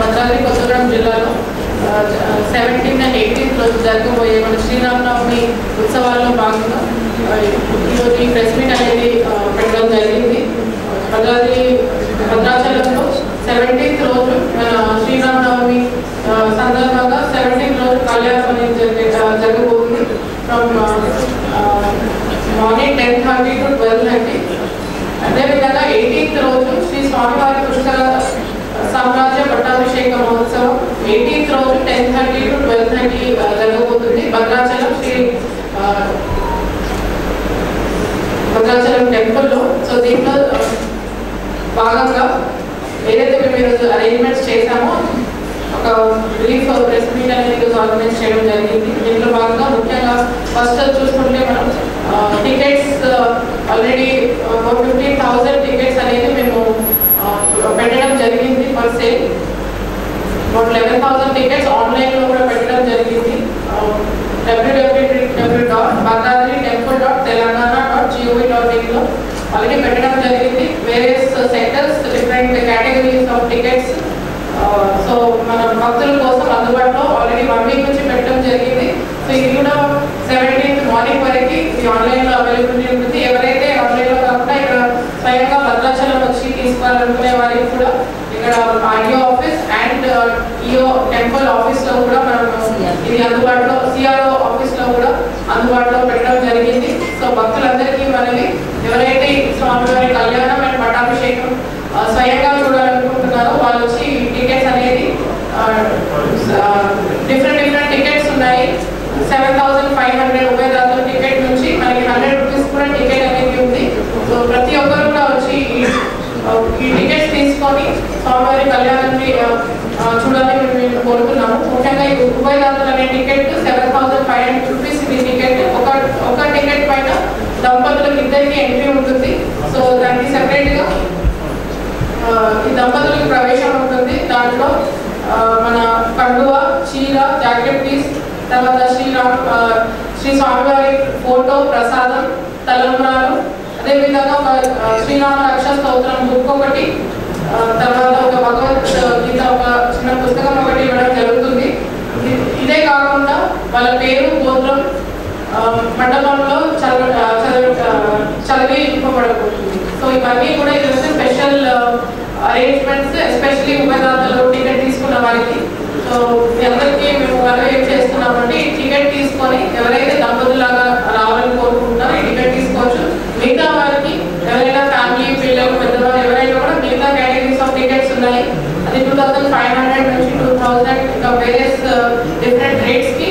భద్రాద్రి కొత్తగూడెం జిల్లాలో 17th and 18th రోజు జరగబోయే మన శ్రీరామనవమి ఉత్సవాల్లో భాగంగా ఈరోజు ఈ ప్రెస్ మీట్ అనేది పెట్టడం జరిగింది. భద్రాచలంలో 17th రోజు మన శ్రీరామనవమి సందర్భంగా 17th రోజు కళ్యాణం అనేది జరగబోతుంది. From morning 10:30 to 12:30. అదేవిధంగా 18th రోజు శ్రీ స్వామివారి పుష్కర సామ్రాజ్య పట్టాభిషేక మహోత్సవం 18th రోజు 10:30 to 12:30 జరగబోతుంది. భద్రాచలం టెంపుల్లో. సో దీంట్లో భాగంగా ఏదైతే మేము ఈరోజు అరేంజ్మెంట్స్ చేశామో ఒక బ్రీఫ్ ప్రెస్ మీట్ అనేది ఈరోజు ఆర్గనైజ్ చేయడం జరిగింది. దీంట్లో భాగంగా ముఖ్యంగా ఫస్ట్ చూసుకుంటే మనం టికెట్స్ ఆల్రెడీ 15,000 టికెట్స్ అనేది మేము పెట్టడం జరిగింది పర్ సేల్. 11,000 టికెట్స్ ఆన్లైన్లో కూడా పెట్టడం జరిగింది. www.badadritemple.telangana.gov.in లో ఆల్రెడీ పెట్టడం జరిగింది. Various sectors, different categories of tickets. So మన భక్తుల కోసం అందుబాటులో ఆల్రెడీ 1 వీక్ నుంచి పెట్టడం జరిగింది. సో ఇది కూడా 17th మార్నింగ్ వరకు ఇది ఆన్లైన్లో అవైలబిలిటీ ఉంటుంది. ఎవరైతే ఆన్లైన్లో కాకుండా ఇక్కడ స్వయంగా భద్రాచలం వచ్చి తీసుకోవాలనుకునే వారికి కూడా ఇక్కడ RDO office and EO temple ఆఫీస్లో కూడా మనం ఇది అందుబాటులో, సిఆర్ఓ ఆఫీస్లో కూడా అందుబాటులో పెట్టడం జరిగింది. సో భక్తులందరికీ మనవి ఎవరైతే స్వామివారి కళ్యాణం అండ్ పట్టాభిషేకం స్వయంగా చూడాలనుకుంటున్నారో వాళ్ళు వచ్చి టికెట్స్ అనేది డిఫరెంట్ టికెట్స్ ఉన్నాయి. 7,500 ఉభయదాతల టికెట్ నుంచి మనకి 100 రూపీస్ కూడా టికెట్ అనేది ఉంది. సో ప్రతి ఒక్కరు కూడా వచ్చి ఈ టికెట్స్ తీసుకొని స్వామివారి కళ్యాణాన్ని చూడాలని మేము కోరుతున్నాము. ముఖ్యంగా ఈ ఉభయదాతలు అనే టికెట్ 7,500 రూపీస్. ఇది టికెట్ ఒక టికెట్ పైన దంపతులకు ఇద్దరికి ఎంట్రీ ఉంటుంది. సో దానికి సెపరేట్గా ఈ దంపతులకు ప్రవేశం ఉంటుంది. దాంట్లో మన కండువ, చీర, జాకెట్ పీస్, తర్వాత శ్రీ స్వామివారి ఫోటో, ప్రసాదం, తలంబ్రాలు, అదేవిధంగా ఒక శ్రీరామ రక్ష స్తోత్రం బుక్ ఒకటి, తర్వాత ఒక భగవద్గీత ఒక చిన్న పుస్తకం ఒకటి ఇవ్వడం జరుగుతుంది. ఇదే కాకుండా వాళ్ళ పేరు, గోత్రం మండపంలో చదివి ఇవ్వబడబోతుంది. సో ఇవన్నీ కూడా ఇది స్పెషల్ అరేంజ్మెంట్స్, ఎస్పెషలీ ఉభయదాతలు టికెట్ తీసుకున్న వారికి. సో అందరికీ మేము అరేంజ్ చేస్తున్నామండి. టికెట్ తీసుకొని ఎవరైతే దంపతులాగా రావాలని కోరుకుంటున్నారో ఈ టికెట్ తీసుకోవచ్చు. మిగతా వారికి ఎవరైనా ఫ్యామిలీ, పిల్లలు, పెద్దవారు ఎవరైనా కూడా మిగతా కేటగిరీస్ ఆఫ్ టికెట్స్ ఉన్నాయి. అది 2,500 నుంచి 2,000 ఇంకా వేరియస్ డిఫరెంట్ రేట్స్కి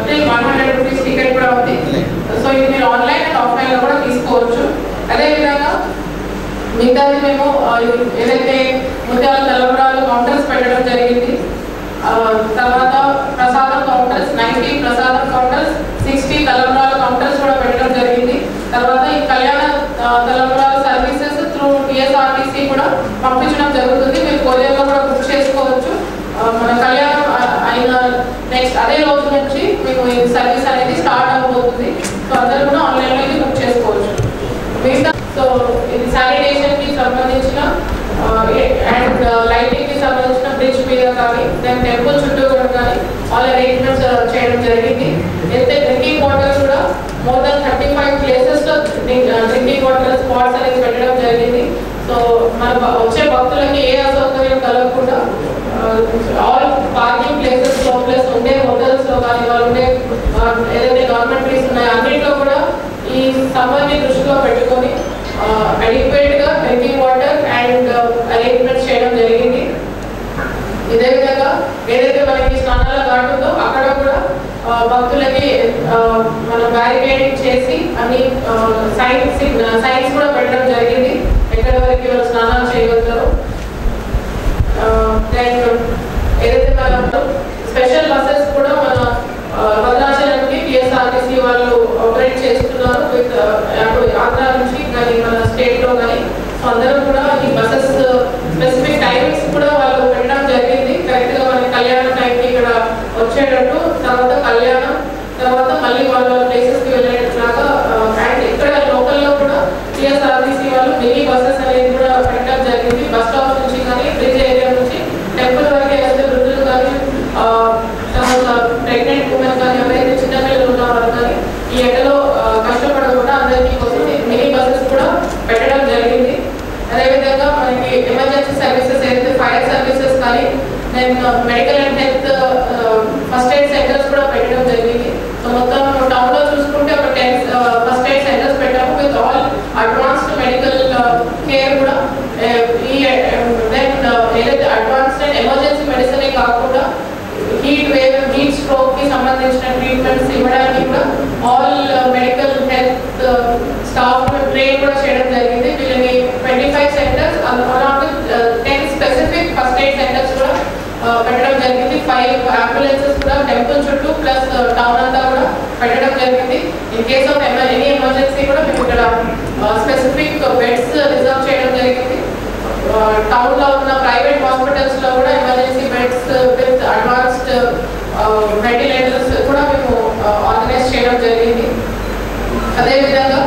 till 100 రూపీస్ టికెట్ కూడా ఉంది. సో ఇది మీరు ఆన్లైన్ అండ్ ఆఫ్లైన్లో కూడా తీసుకోవచ్చు. అదేవిధంగా మిగతాది మేము ఏదైతే ముత్యాల తలంబ్రాలు కౌంటర్స్ పెట్టడం జరిగింది. తర్వాత ప్రసాదం కౌంటర్స్ 90 ప్రసాదం కౌంటర్స్, 60 తలంబ్రాల కౌంటర్స్ కూడా పెట్టడం జరిగింది. తర్వాత ఈ కళ్యాణ తలంబ్రాల సర్వీసెస్ త్రూ టీఎస్ఆర్టీసీ కూడా పంపించడం జరుగుతుంది. మీరు కొరియర్లో కూడా బుక్ చేసుకోవచ్చు. మన కళ్యాణం అయిన నెక్స్ట్ అదే రోజు నుంచి మేము ఈ సర్వీస్ అనేది స్టార్ట్ అవబోతుంది. సో అందరూ కూడా ఆన్లైన్లో ఇది బుక్ చేసుకోవచ్చు. మిగతా సో ఇది శానిటేషన్కి సంబంధించిన అండ్ లైటింగ్కి సంబంధించిన బ్రిడ్జ్ మీద కానీ దాని టెంపుల్ చుట్టూ కూడా కానీ ఆల్ అరేంజ్మెంట్స్ చేయడం జరిగింది. అయితే డ్రింకింగ్ వాటర్ కూడా మోర్ దెన్ 35 ప్లేసెస్లో డ్రింకింగ్ వాటర్ స్పాట్స్ అనేది పెట్టడం జరిగింది. సో మన వచ్చే భక్తులకి ఏ అసౌకర్యం కలగకుండా ఆల్ పార్కింగ్ ప్లేసెస్లో ప్లస్ ఉండే హోటల్స్లో కానీ వాళ్ళు ఉండే ఏదైతే గవర్నమెంట్ ఉన్నాయో అన్నింటిలో కూడా ఈ సమ్మర్ని దృష్టిలో పెట్టుకొని అడిక్వేట్గా డ్రింకింగ్ వాటర్ అండ్ అరేంజ్మెంట్స్ చేయడం జరిగింది. ఇదే విధంగా ఏదైతే మనకి స్నానాల ఘాట్ ఉందో అక్కడ కూడా భక్తులకి మనం బ్యారికేడింగ్ చేసి అన్ని సైన్స్ కూడా పెట్టడం జరిగింది. ఎక్కడ వరకు వాళ్ళు స్నానాలు చేయగలుగుతారు. ఏదైతే మనం స్పెషల్ బస్సెస్ కూడా మన భద్రాచలంకి టీఎస్ఆర్టీసీ వాళ్ళు ఆపరేట్ చేస్తున్నారు విత్ ఆంధ్ర నుంచి కానీ మన స్టేట్లో కానీ. సో అందరూ కూడా ఈ బస్సెస్ స్పెసిఫిక్ టైమింగ్స్ కూడా వాళ్ళు పెట్టడం జరిగింది. కరెక్ట్గా మన కళ్యాణం టైంకి ఇక్కడ వచ్చేటట్టు, తర్వాత కళ్యాణం తర్వాత మళ్ళీ వాళ్ళ ప్లేసెస్కి వెళ్ళేట్లాగా. అండ్ ఇక్కడ లోకల్లో కూడా టీఎస్ఆర్టీసీ వాళ్ళు మినీ బస్సెస్ అనేది కూడా పెట్టడం జరిగింది. బస్ స్టాప్ నుంచి కానీ బ్రిడ్జ్ ఏరియా నుంచి టెంపుల్ కానీ then medical and health first aid centres కూడా పెట్టడం జరిగింది. సో మొత్తం టౌన్లో చూసుకుంటే ఒక 10 ఫస్ట్ ఎయిడ్ సెంటర్స్ పెట్టాము with all advanced medical care కూడా. దెన్ ఏదైతే అడ్వాన్స్డ్ అండ్ ఎమర్జెన్సీ మెడిసినే కాకుండా హీట్ వేవ్, హీట్ స్ట్రోక్ కి సంబంధించిన ట్రీట్మెంట్స్ ఇవ్వడానికి కూడా all medical health staff train కూడా చేయడం జరిగింది. వీళ్ళని 25 centres along 10 specific first aid centres కూడా పెట్టడం జరిగింది. 5 అంబులెన్సెస్ కూడా టెంపుల్ చుట్టూ ప్లస్ టౌన్ అంతా కూడా పెట్టడం జరిగింది. In case of any emergency కూడా మేము ఇక్కడ స్పెసిఫిక్ బెడ్స్ రిజర్వ్ చేయడం జరిగింది. టౌన్ లో ఉన్న ప్రైవేట్ హాస్పిటల్స్ లో కూడా emergency beds with advanced ventilators కూడా మేము ఆర్గనైజ్ చేయడం జరిగింది. అదేవిధంగా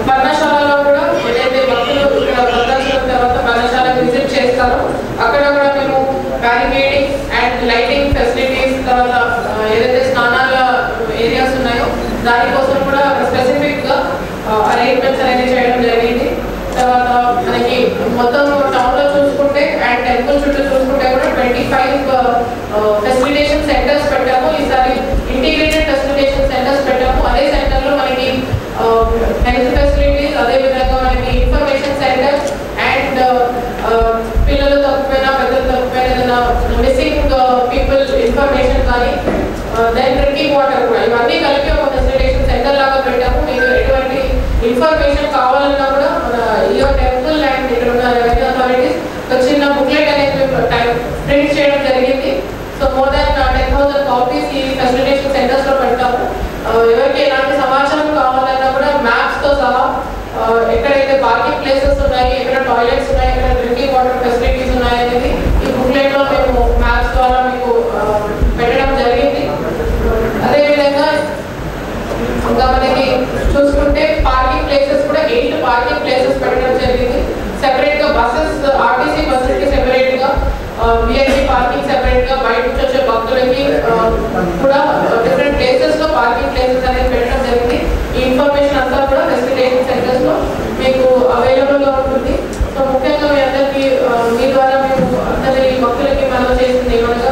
పర్ణశాలలో కూడా ఏదైతే భక్తులు ఇక్కడ భద్రాచలం తర్వాత పర్ణశాల విజిట్ చేస్తారో అక్కడ కూడా మేము బ్యారికేడింగ్ అండ్ లైటింగ్ ఫెసిలిటీస్, తర్వాత ఏదైతే స్నానాల ఏరియాస్ ఉన్నాయో దానికోసం కూడా స్పెసిఫిక్ గా అరేంజ్మెంట్స్ అనేది చేయడం జరిగింది. తర్వాత మనకి మొత్తం టౌన్ లో చూసుకుంటే అండ్ టెంపుల్ చుట్టూ చూసుకుంటే కూడా 25 ఫెసిలిటేషన్ సెంటర్స్ పెట్టాము. ఈసారి ఇంటిగ్రేటెడ్ ఫెసిలిటేషన్ సెంటర్స్ పెట్టాము. అదే సెంటర్ లో మనకి హెల్త్ ఫెసిలిటీస్, అదేవిధంగా మనకి ఇన్ఫర్మేషన్ సెంటర్ అండ్ పిల్లలు తక్కువైనా పెద్దలు తక్కువైనా ఏదైనా మిస్సింగ్ పీపుల్ ఇన్ఫర్మేషన్ కానీ దెన్ డ్రింకింగ్ వాటర్ కూడా ఇవన్నీ కలిపి ఒక ఫెసిలిటేషన్ సెంటర్ లాగా పెట్టాము. మీకు ఎటువంటి ఇన్ఫర్మేషన్ కావాలన్నా కూడా మన ఈ టెంపుల్ అండ్ ఇక్కడ ఉన్న రెవెన్యూ అథారిటీస్ ఒక చిన్న బుక్లెట్ అనేది ప్రింట్ చేయడం జరిగింది. సో మోర్ దాన్ 10,000 కాపీస్ ఈ ఫెసిలిటేషన్ సెంటర్స్ లో పెడతాము. ఎవరికి ఎలాంటి సమాచారం కావాలన్నా కూడా మ్యాప్స్ తో సహా ఎక్కడైతే పార్కింగ్ ప్లేసెస్ ఉన్నాయి, ఎక్కడ టాయిలెట్స్ ఉన్నాయి, ఎక్కడ డ్రింకింగ్ వాటర్ ఫెసిలిటీస్ ఉన్నాయి అనేది ఈ బుక్లెట్ లో మేము మ్యాప్స్ ద్వారా మీకు పెట్టడం జరిగింది. అదేవిధంగా ఇంకా మనకి చూసుకుంటే పార్కింగ్ ప్లేసెస్ కూడా 8 పార్కింగ్ ప్లేసెస్ పెట్టడం జరిగింది. సెపరేట్ గా బస్సెస్, ఆర్టీసీ బస్సెస్ కి సెపరేట్ గా, విఐపి పార్కింగ్ సెపరేట్ గా, బయట నుంచి వచ్చే భక్తులకి కూడా డిఫరెంట్ ప్లేసెస్ లో పార్కింగ్ ప్లేసెస్ అనేది పెట్టడం జరిగింది. ఈ ఇన్ఫర్మేషన్ అంతా కూడా ఫెసిలిటేషన్ సెంటర్స్ లో మీకు అవైలబుల్ గా ఉంటుంది. సో ముఖ్యంగా మీ అందరికీ మీ ద్వారా మేము అందరి భక్తులకి మనం చేసింది ఏమనగా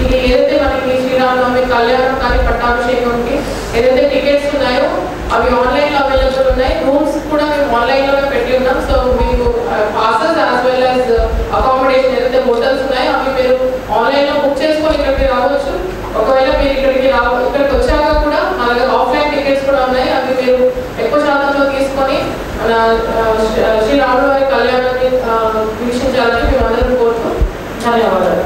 ఇది ఏదైతే మనకి శ్రీరామనవమి కళ్యాణం కానీ పట్టాభిషేకంకి ఏదైతే టికెట్స్ ఉన్నాయో అవి ఆన్లైన్ లో అవైలబుల్ ఉన్నాయి. రూమ్స్ కూడా మేము ఆన్లైన్ లోనే పెట్టి ఉన్నాం. సో మీకు passes as well as accommodation ఏదైతే హోటల్స్ ఉన్నాయో అవి మీరు ఆన్లైన్ లో బుక్ చేసుకొని ఇక్కడికి రావచ్చు. ఒకవేళ మీరు ఇక్కడికి వచ్చాక కూడా మన దగ్గర ఆఫ్లైన్ టికెట్స్ కూడా ఉన్నాయి. అవి మీరు ఎక్కువ శాతంలో తీసుకొని మన శ్రీరాముల వారి కళ్యాణాన్ని వీక్షించాలని మేము అందరం కోరుతూ ధన్యవాదాలు.